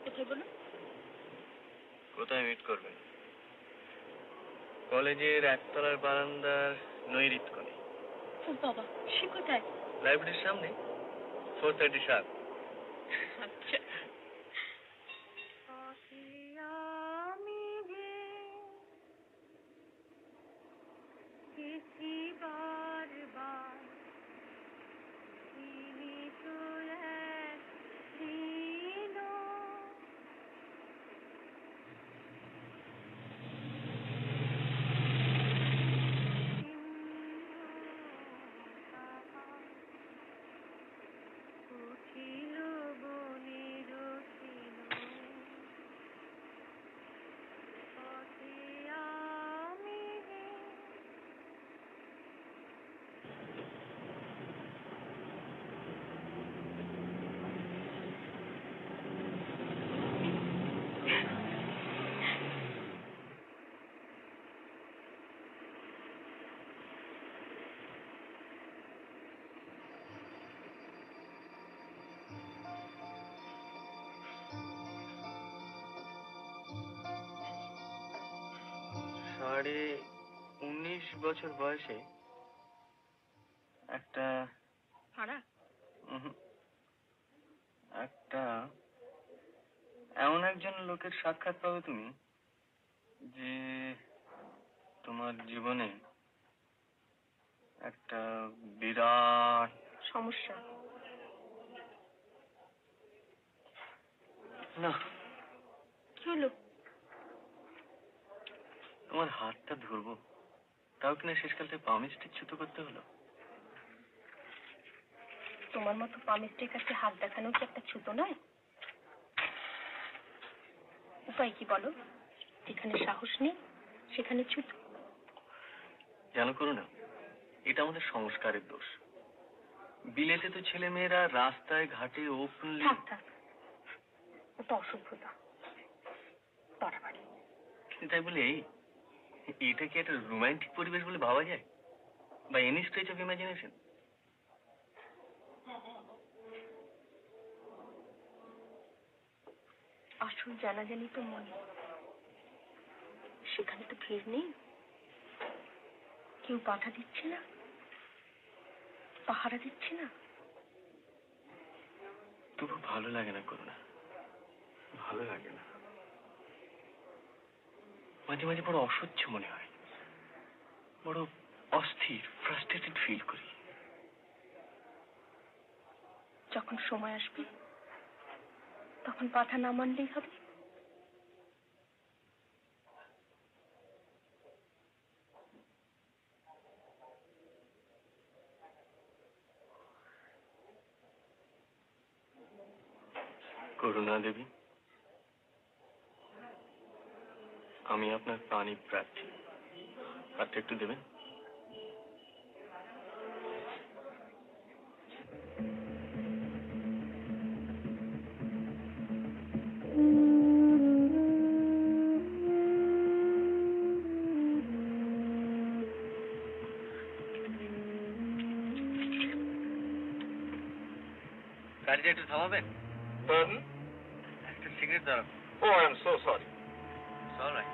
কোথায় বলুন? কোথায় মিট করবেন? কলেজের একতলার বারান্দার নৈরিত কোণে। ও বাবা, সে কোথায়? লাইব্রেরির সামনে, 4:30 sharp। আচ্ছা। সাড়ে 19 বছর বয়সে একটা ভাড়া? একটা এমন একজন লোকের সাক্ষাৎ পাবে তুমি, যে তোমার জীবনে একটা বিরাট সমস্যা? না, কি হলো? তোমার হাতটা ধরবো, তাও কিনা শেষকালতে পা মিস্টেক ছুতো করতে হলো। তোমার মতো পামিস্টের কাছে হাত দেখানো কি একটা ছুতো নয়? উপায় কি বলো? যেখানে সাহস নেই সেখানে ছুতো। জানো করো না, এটা আমাদের সংস্কারের দোষ। বিলেতে তো ছেলে মেয়েরা রাস্তায় ঘাটে ওপেনলি। থাক থাক, ওটা অসভ্যতা, বাড়াবাড়ি। তাই বলে এটা কি একটা রোমান্টিক পরিবেশ বলে ভাবা যায়, বা এনি স্ট্রেচ অফ ইমাজিনেশন? আসল জানাজানি তো মনে, সেখানে তো ভিড় নেই, কেউ বাধা দিচ্ছে না, পাহারা দিচ্ছে না। তবু ভালো লাগে না করুণা, ভালো লাগে না। মাঝে মাঝে বড় অসহ্য মনে হয়, বড় অস্থির, ফ্রাস্ট্রেটেড ফিল করি। যখন সময় আসবে তখন কথা না মানলেই হবে। করুণা দেবী, আমি আপনার পানি প্রার্থী, হাতটা একটু দেবেন? গাড়িটা একটু থামাবেন? একটা সিগারেট দাঁড়াবো। Oh, I am so sorry. Alright.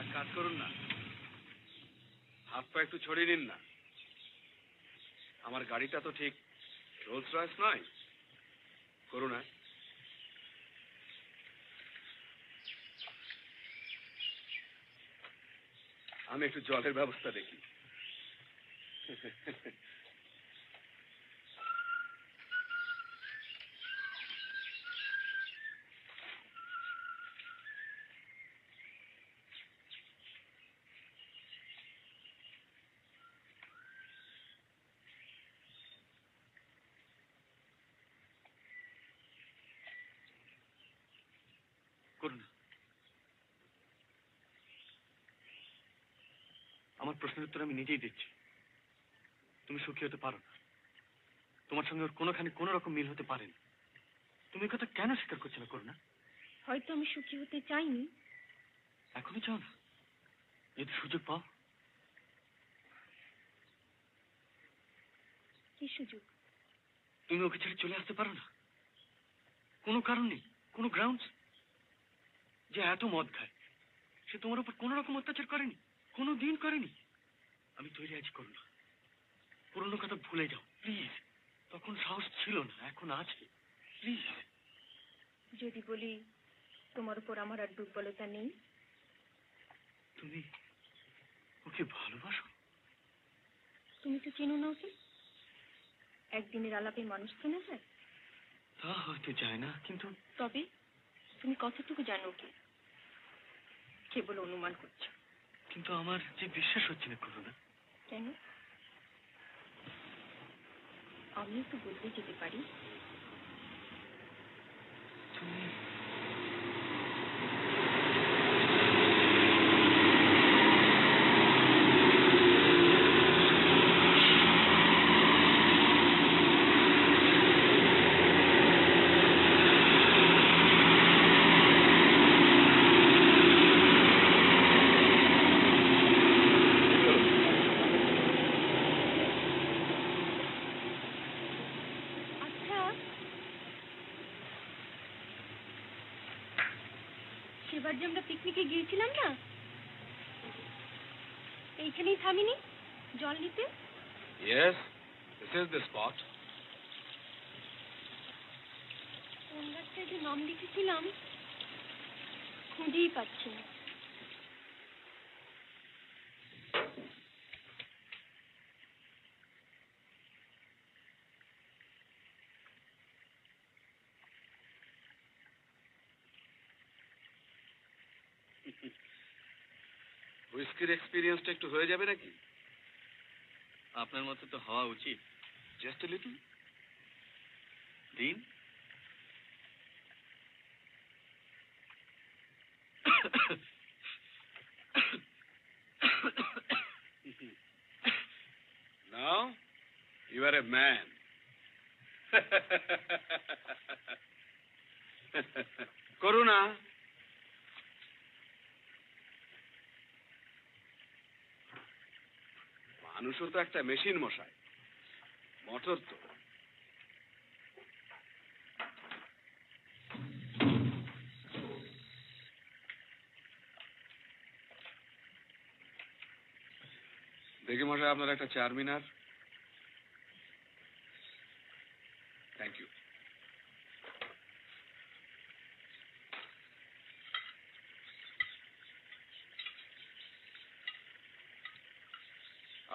এক কাজ করুন না, হাত পা একটু ছড়িয়ে নিন না। আমার গাড়িটা তো ঠিক রোলস রয়েস নয়। করুন না। আমি একটু জলের ব্যবস্থা দেখি। করুণা, আমার প্রশ্নের উত্তর আমি নিজেই দিচ্ছি। তুমি সুখী হতে পারো না। তোমার সঙ্গে ওর কোনোখানে কোনো রকম মিল হতে পারে না। তুমি এই কথা কেন স্বীকার করছো না করুণা? হয়তো আমি সুখী হতে চাইনি। এখনো চাও না? যদি সুযোগ পাও। কি সুযোগ? তুমি ওকে ছেড়ে চলে আসতে পারো না? কোনো কারণ নেই, কোনো গ্রাউন্ডস। যে এত মদ খায়, সে তোমার উপর কোনো রকম অত্যাচার করেনি, কোনো দিন করেনি। আমি তৈরি আছি করুণা, পুরনো কথা ভুলে যাও প্লিজ। তখন সাহস ছিল না, এখন আছে, প্লিজ। যদি বলি তোমার উপর আমার আর দুর্বলতা নেই? তুমি ওকে ভালোবাসো? তুমি তো চেনো না ওকে। একদিনের আলাপে মানুষ চেনা যায়? তা হয়তো যায় না, কিন্তু তবে তুমি কতটুকু জানো ওকে? কেবল অনুমান করছো। কিন্তু আমার যে বিশ্বাস হচ্ছে না করুণা। কেন? আমিও তো বলতে যেতে পারি। তুমি আচ্ছা, সেবার যে আমরা পিকনিকে গিয়েছিলাম না, এইখানেই থামিনি জল নিতে? Yes, this is the spot. কোন রাস্তায় যে নাম লিখেছিলাম খুঁজেই পাচ্ছি না। হুইস্কির এক্সপিরিয়েন্সটা একটু হয়ে যাবে নাকি? আপনার মতো তো হওয়া উচিত। Just a little. দিন। Now you are a man. করুণা, মানুষও তো একটা মেশিন মশাই, মোটর তো। দেখি মশাই আপনার একটা চারমিনার। Thank you.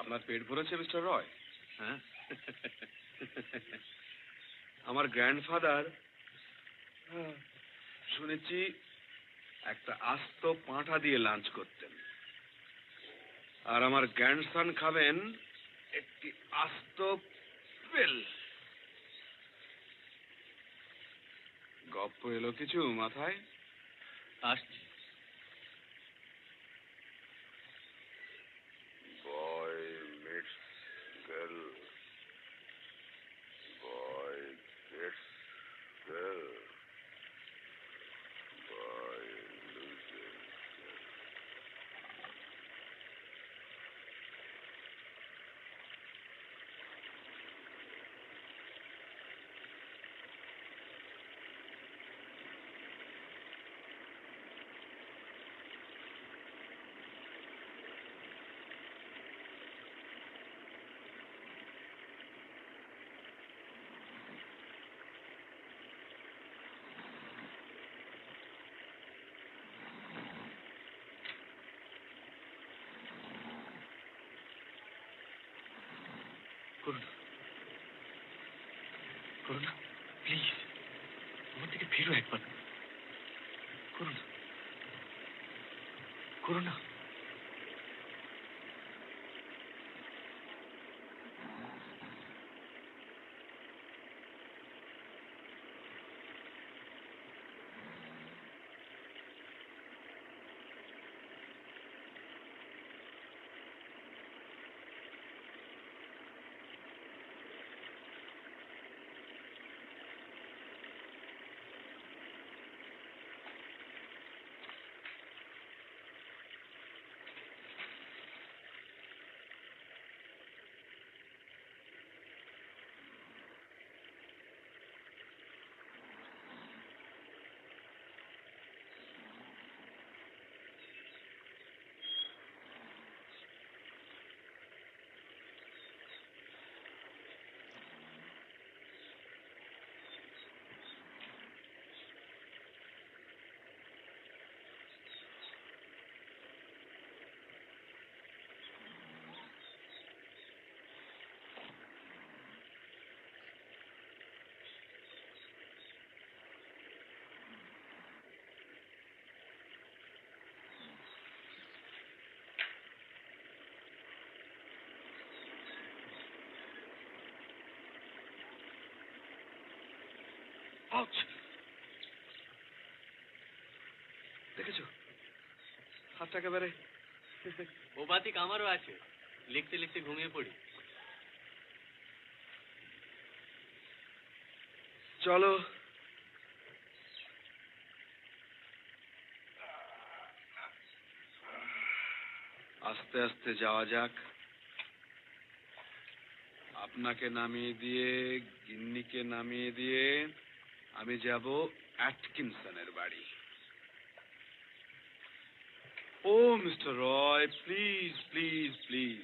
আপনার পেট ভরেছে মিস্টার রয়? হ্যাঁ। আমার গ্র্যান্ডফাদার শুনেছি একটা আস্ত পাঁঠা দিয়ে লাঞ্চ করতেন, আর আমার গ্র্যান্ডসন খাবেন একটি আস্ত পেল। গপ্প এলো কিছু মাথায়? আসছি। Boy meets girl. Boy gets girl. Boy loses girl. Karuna, Karuna, please আমার থেকে ফিরো একবার। করুণা, করুণা। দেখেছো হাতটা একেবারে। ও বাতিক আমারও আছে, লিখতে লিখতে ঘুমিয়ে পড়ি। চলো আস্তে আস্তে যাওয়া যাক। আপনাকে নামিয়ে দিয়ে, গিন্নিকে নামিয়ে দিয়ে আমি যাব অ্যাটকিনসনের বাড়ি। ও mister Roy, please please please,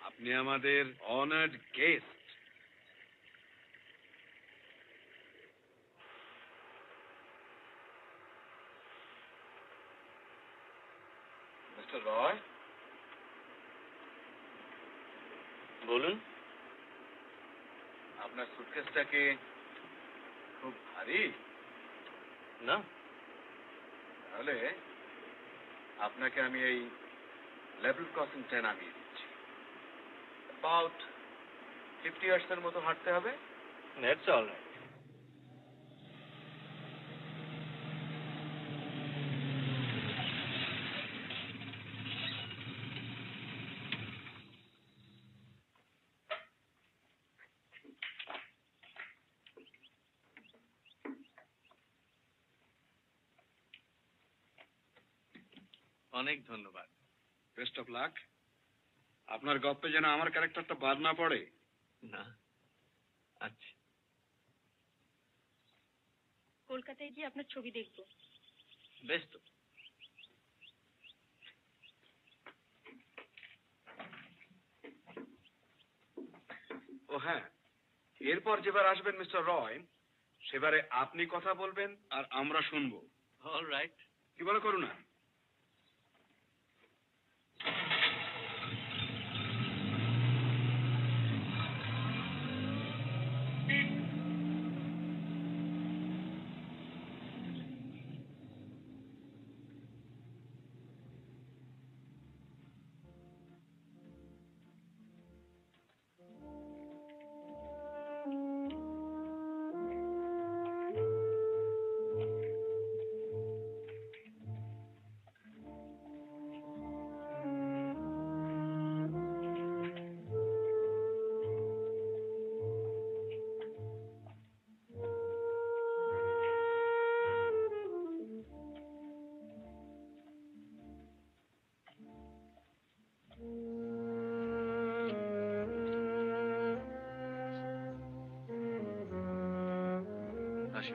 আপনি আমাদের অনার্ড গেস্ট। মিস্টার রয়, বলুন। আপনার সুটকেসটা কি খুব ভারী? না। তাহলে আপনাকে আমি এই লেভেল ক্রসিংটা নামিয়ে দিচ্ছি। অ্যাবাউট 50 ইয়ার্সের মতো হাঁটতে হবে। That's all right. অনেক ধন্যবাদ। Best of luck. আপনার গপ্পে যেন আমার ক্যারেক্টারটা বাদ না পড়ে। না। আচ্ছা। কলকাতায় গিয়ে আপনার ছবি দেখবো। বেশ তো। ও হ্যাঁ, এরপর যেবার আসবেন মিস্টার রয়, সেবারে আপনি কথা বলবেন আর আমরা শুনবো। All right. কি বলে করুন না?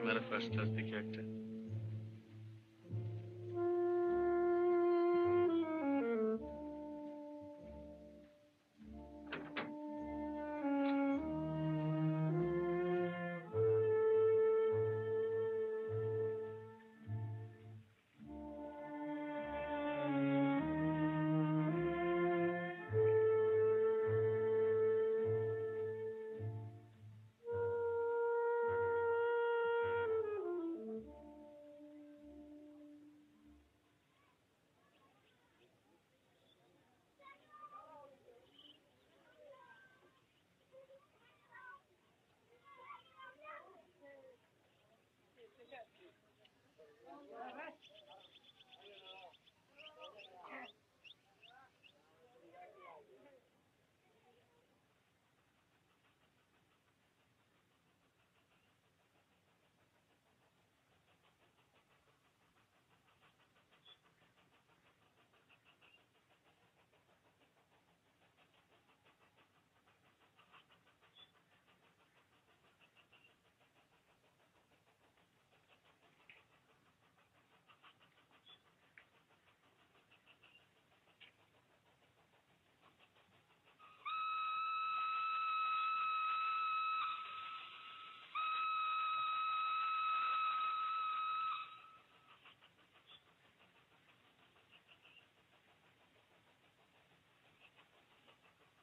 ক্যামেরা ফার্স্ট ক্লাস দেখে একটা।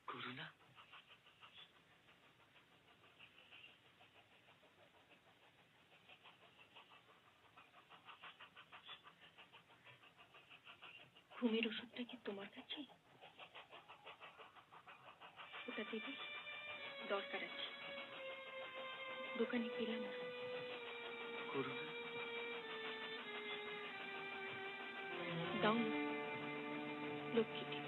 করুণা, ঘুমের ওষুধটা কি তোমার কাছে? ওটা দেবে, দরকার আছে। দোকানে পেলাম না। করুণা, দাও না, লক্ষ্মীটি।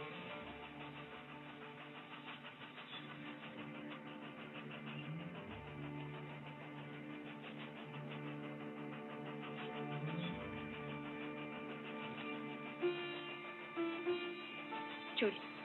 চলি।